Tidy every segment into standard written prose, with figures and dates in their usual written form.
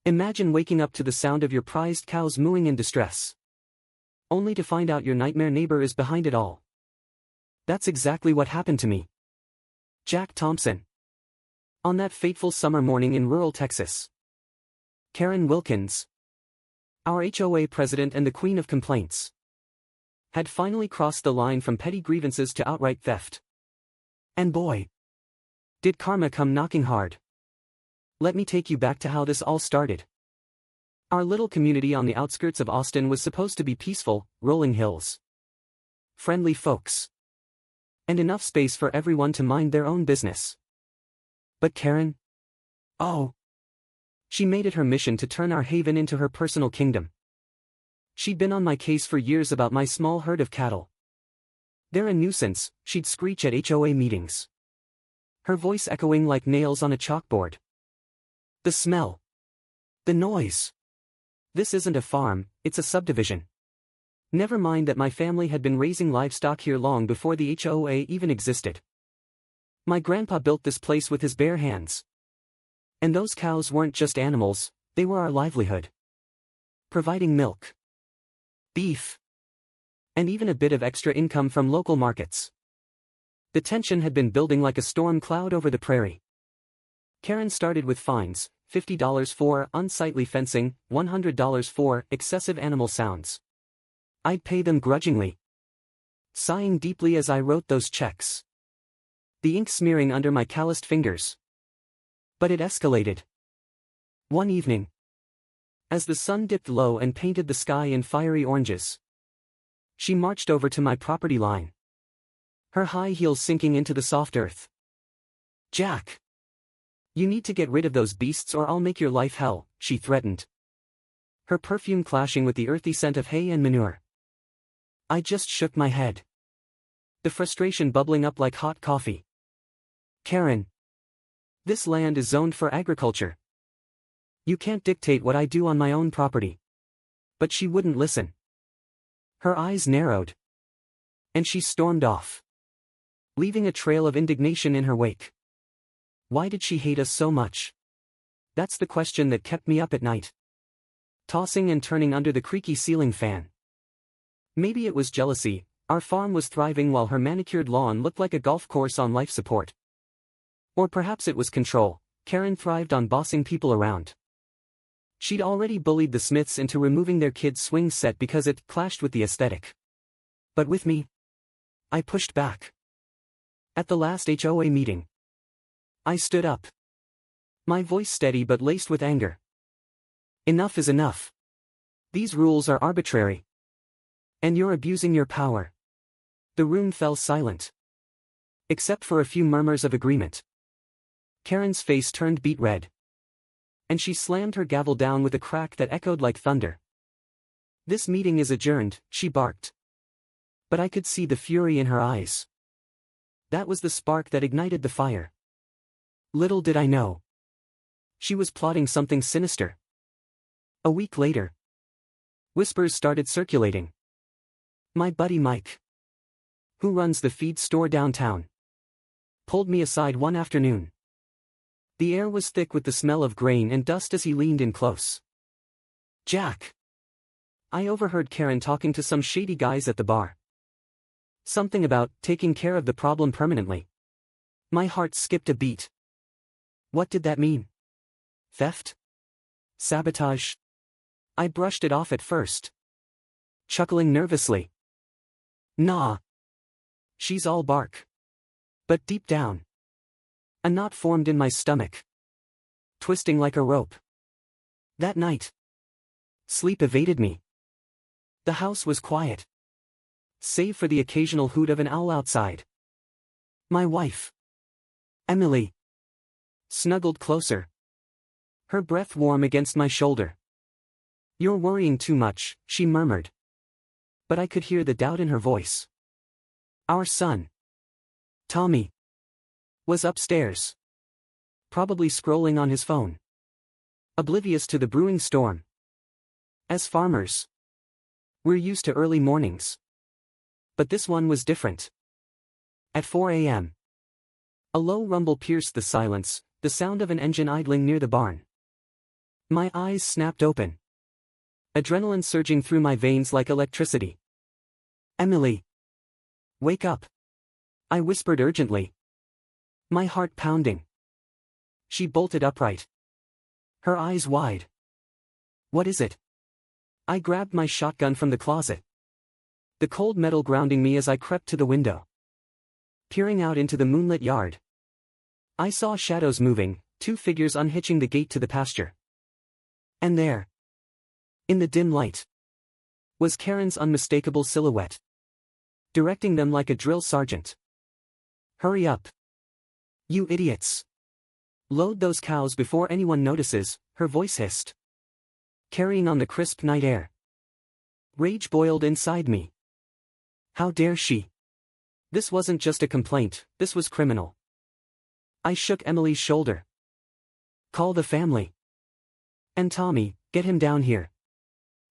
Imagine waking up to the sound of your prized cows mooing in distress, only to find out your nightmare neighbor is behind it all. That's exactly what happened to me. Jack Thompson. On that fateful summer morning in rural Texas. Karen Wilkins, our HOA president and the queen of complaints, had finally crossed the line from petty grievances to outright theft. And boy, did karma come knocking hard. Let me take you back to how this all started. Our little community on the outskirts of Austin was supposed to be peaceful, rolling hills, friendly folks, and enough space for everyone to mind their own business. But Karen? Oh, she made it her mission to turn our haven into her personal kingdom. She'd been on my case for years about my small herd of cattle. They're a nuisance, she'd screech at HOA meetings, her voice echoing like nails on a chalkboard. The smell. The noise. This isn't a farm, it's a subdivision. Never mind that my family had been raising livestock here long before the HOA even existed. My grandpa built this place with his bare hands. And those cows weren't just animals, they were our livelihood. Providing milk, beef, and even a bit of extra income from local markets. The tension had been building like a storm cloud over the prairie. Karen started with fines, $50 for unsightly fencing, $100 for excessive animal sounds. I'd pay them grudgingly, sighing deeply as I wrote those checks, the ink smearing under my calloused fingers. But it escalated. One evening, as the sun dipped low and painted the sky in fiery oranges, she marched over to my property line, her high heels sinking into the soft earth. Jack, you need to get rid of those beasts or I'll make your life hell, she threatened, her perfume clashing with the earthy scent of hay and manure. I just shook my head, the frustration bubbling up like hot coffee. Karen, this land is zoned for agriculture. You can't dictate what I do on my own property. But she wouldn't listen. Her eyes narrowed, and she stormed off, leaving a trail of indignation in her wake. Why did she hate us so much? That's the question that kept me up at night, tossing and turning under the creaky ceiling fan. Maybe it was jealousy. Our farm was thriving while her manicured lawn looked like a golf course on life support. Or perhaps it was control. Karen thrived on bossing people around. She'd already bullied the Smiths into removing their kid's swing set because it clashed with the aesthetic. But with me, I pushed back. At the last HOA meeting, I stood up, my voice steady but laced with anger. Enough is enough. These rules are arbitrary. And you're abusing your power. The room fell silent, except for a few murmurs of agreement. Karen's face turned beet red, and she slammed her gavel down with a crack that echoed like thunder. This meeting is adjourned, she barked. But I could see the fury in her eyes. That was the spark that ignited the fire. Little did I know, she was plotting something sinister. A week later, whispers started circulating. My buddy Mike, who runs the feed store downtown, pulled me aside one afternoon. The air was thick with the smell of grain and dust as he leaned in close. Jack, I overheard Karen talking to some shady guys at the bar. Something about taking care of the problem permanently. My heart skipped a beat. What did that mean? Theft? Sabotage? I brushed it off at first, chuckling nervously. Nah. She's all bark. But deep down, a knot formed in my stomach, twisting like a rope. That night, sleep evaded me. The house was quiet, save for the occasional hoot of an owl outside. My wife, Emily, snuggled closer, her breath warm against my shoulder. You're worrying too much, she murmured. But I could hear the doubt in her voice. Our son, Tommy, was upstairs, probably scrolling on his phone, oblivious to the brewing storm. As farmers, we're used to early mornings. But this one was different. At 4 a.m., a low rumble pierced the silence, the sound of an engine idling near the barn. My eyes snapped open. Adrenaline surging through my veins like electricity. Emily! Wake up! I whispered urgently. My heart pounding. She bolted upright. Her eyes wide. What is it? I grabbed my shotgun from the closet. The cold metal grounding me as I crept to the window. Peering out into the moonlit yard. I saw shadows moving, two figures unhitching the gate to the pasture. And there, in the dim light, was Karen's unmistakable silhouette, directing them like a drill sergeant. Hurry up. You idiots. Load those cows before anyone notices, her voice hissed, carrying on the crisp night air. Rage boiled inside me. How dare she? This wasn't just a complaint, this was criminal. I shook Emily's shoulder. Call the family. And Tommy, get him down here.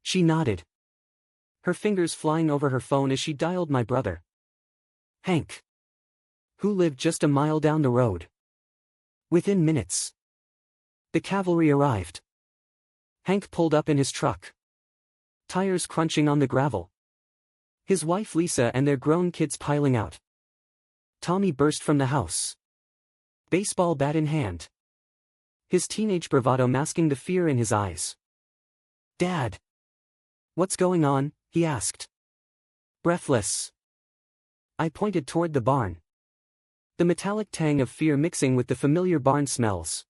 She nodded. Her fingers flying over her phone as she dialed my brother, Hank, who lived just a mile down the road. Within minutes, the cavalry arrived. Hank pulled up in his truck, tires crunching on the gravel. His wife Lisa and their grown kids piling out. Tommy burst from the house, baseball bat in hand, his teenage bravado masking the fear in his eyes. Dad! What's going on? He asked. Breathless. I pointed toward the barn. The metallic tang of fear mixing with the familiar barn smells.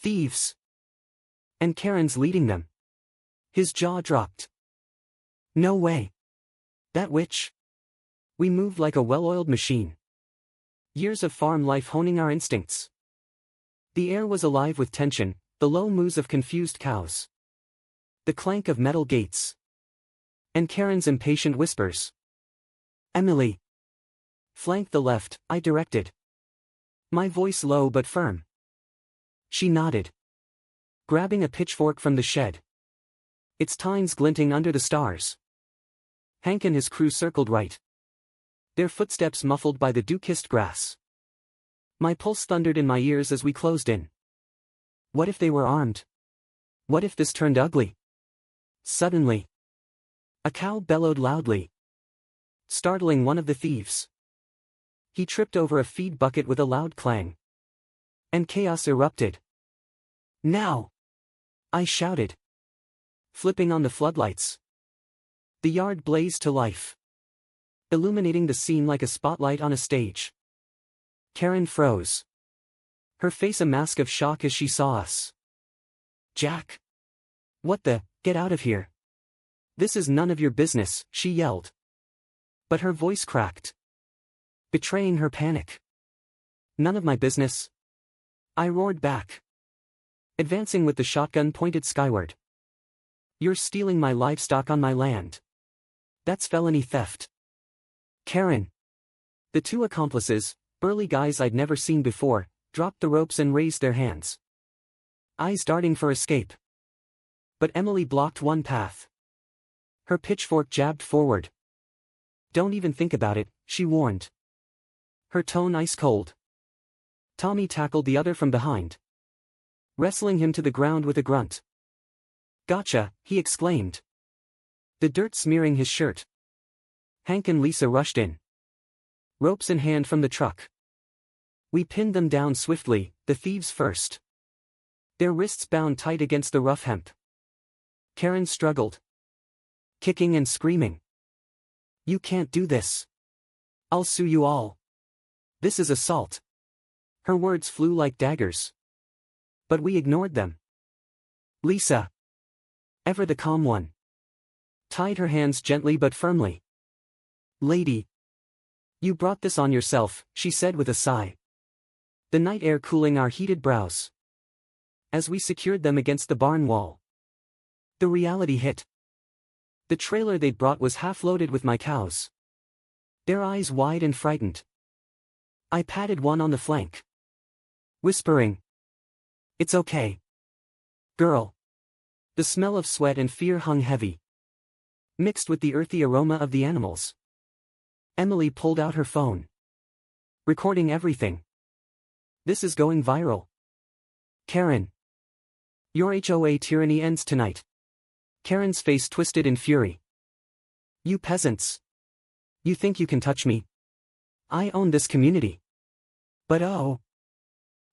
Thieves! And Karen's leading them. His jaw dropped. No way. That witch? We moved like a well-oiled machine. Years of farm life honing our instincts. The air was alive with tension, the low moos of confused cows, the clank of metal gates, and Karen's impatient whispers. Emily! Flank the left, I directed. My voice low but firm. She nodded, grabbing a pitchfork from the shed, its tines glinting under the stars. Hank and his crew circled right, their footsteps muffled by the dew-kissed grass. My pulse thundered in my ears as we closed in. What if they were armed? What if this turned ugly? Suddenly, a cow bellowed loudly, startling one of the thieves. He tripped over a feed bucket with a loud clang, and chaos erupted. Now! I shouted, flipping on the floodlights. The yard blazed to life, illuminating the scene like a spotlight on a stage. Karen froze, her face a mask of shock as she saw us. Jack! What the, get out of here! This is none of your business, she yelled. But her voice cracked, betraying her panic. None of my business? I roared back, advancing with the shotgun pointed skyward. You're stealing my livestock on my land. That's felony theft. Karen! The two accomplices, burly guys I'd never seen before, dropped the ropes and raised their hands, eyes darting for escape. But Emily blocked one path. Her pitchfork jabbed forward. Don't even think about it, she warned, her tone ice cold. Tommy tackled the other from behind, wrestling him to the ground with a grunt. Gotcha, he exclaimed, the dirt smearing his shirt. Hank and Lisa rushed in, ropes in hand from the truck. We pinned them down swiftly, the thieves first, their wrists bound tight against the rough hemp. Karen struggled, kicking and screaming. You can't do this. I'll sue you all. This is assault. Her words flew like daggers, but we ignored them. Lisa, ever the calm one, tied her hands gently but firmly. Lady, you brought this on yourself, she said with a sigh, the night air cooling our heated brows. As we secured them against the barn wall, the reality hit. The trailer they'd brought was half loaded with my cows, their eyes wide and frightened. I patted one on the flank, whispering, It's okay, girl. The smell of sweat and fear hung heavy, mixed with the earthy aroma of the animals. Emily pulled out her phone, recording everything. This is going viral. Karen, Your HOA tyranny ends tonight. Karen's face twisted in fury. You peasants. You think you can touch me? I own this community. But oh.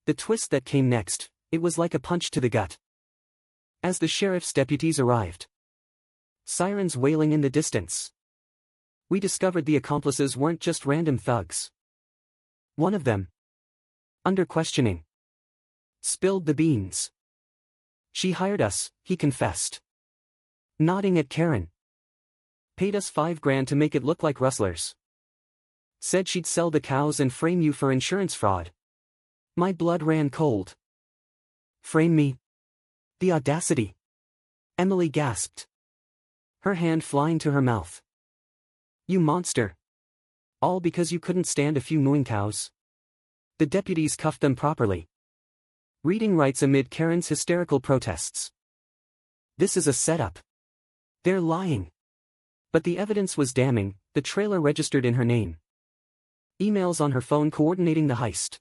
The twist that came next, it was like a punch to the gut. As the sheriff's deputies arrived, sirens wailing in the distance, we discovered the accomplices weren't just random thugs. One of them, under questioning, spilled the beans. She hired us, he confessed. Nodding at Karen. Paid us $5,000 to make it look like rustlers. Said she'd sell the cows and frame you for insurance fraud. My blood ran cold. Frame me? The audacity. Emily gasped, her hand flying to her mouth. You monster. All because you couldn't stand a few mooing cows. The deputies cuffed them properly. Reading rights amid Karen's hysterical protests. This is a setup. They're lying. But the evidence was damning, the trailer registered in her name. Emails on her phone coordinating the heist.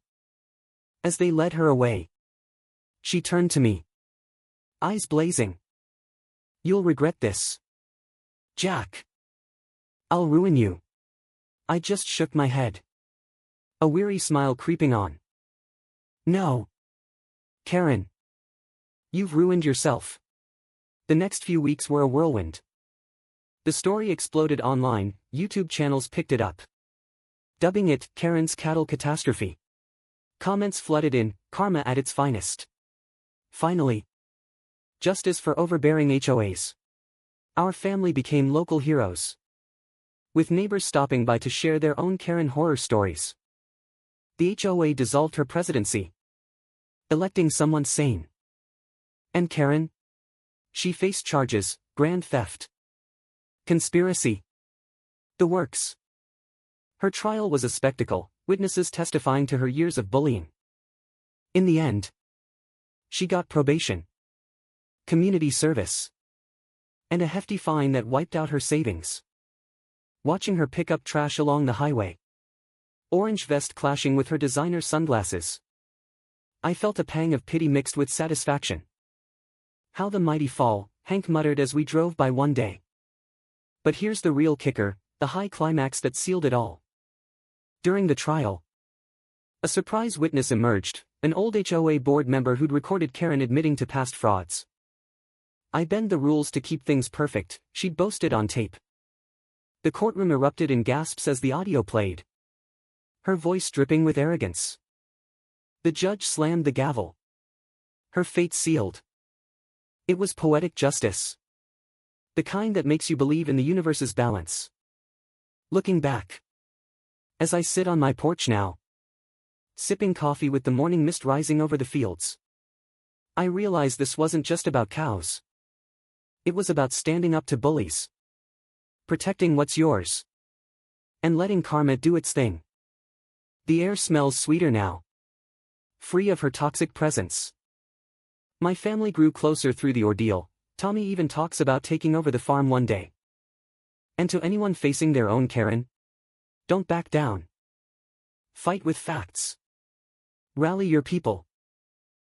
As they led her away, she turned to me, eyes blazing. You'll regret this. Jack. I'll ruin you. I just shook my head. A weary smile creeping on. No. Karen. You've ruined yourself. The next few weeks were a whirlwind. The story exploded online, YouTube channels picked it up, dubbing it Karen's Cattle Catastrophe. Comments flooded in, karma at its finest. Finally, justice for overbearing HOAs. Our family became local heroes, with neighbors stopping by to share their own Karen horror stories. The HOA dissolved her presidency, electing someone sane. And Karen? She faced charges, grand theft, conspiracy, the works. Her trial was a spectacle, witnesses testifying to her years of bullying. In the end, she got probation, community service, and a hefty fine that wiped out her savings. Watching her pick up trash along the highway, orange vest clashing with her designer sunglasses, I felt a pang of pity mixed with satisfaction. How the mighty fall, Hank muttered as we drove by one day. But here's the real kicker, the high climax that sealed it all. During the trial, a surprise witness emerged, an old HOA board member who'd recorded Karen admitting to past frauds. I bend the rules to keep things perfect, she'd boasted on tape. The courtroom erupted in gasps as the audio played, her voice dripping with arrogance. The judge slammed the gavel. Her fate sealed. It was poetic justice. The kind that makes you believe in the universe's balance. Looking back, as I sit on my porch now, sipping coffee with the morning mist rising over the fields, I realize this wasn't just about cows. It was about standing up to bullies, protecting what's yours, and letting karma do its thing. The air smells sweeter now, free of her toxic presence. My family grew closer through the ordeal. Tommy even talks about taking over the farm one day. And to anyone facing their own Karen, don't back down. Fight with facts. Rally your people.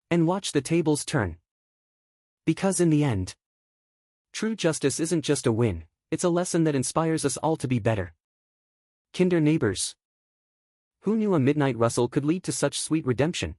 And watch the tables turn. Because in the end, true justice isn't just a win, it's a lesson that inspires us all to be better. Kinder neighbors. Who knew a midnight rustle could lead to such sweet redemption?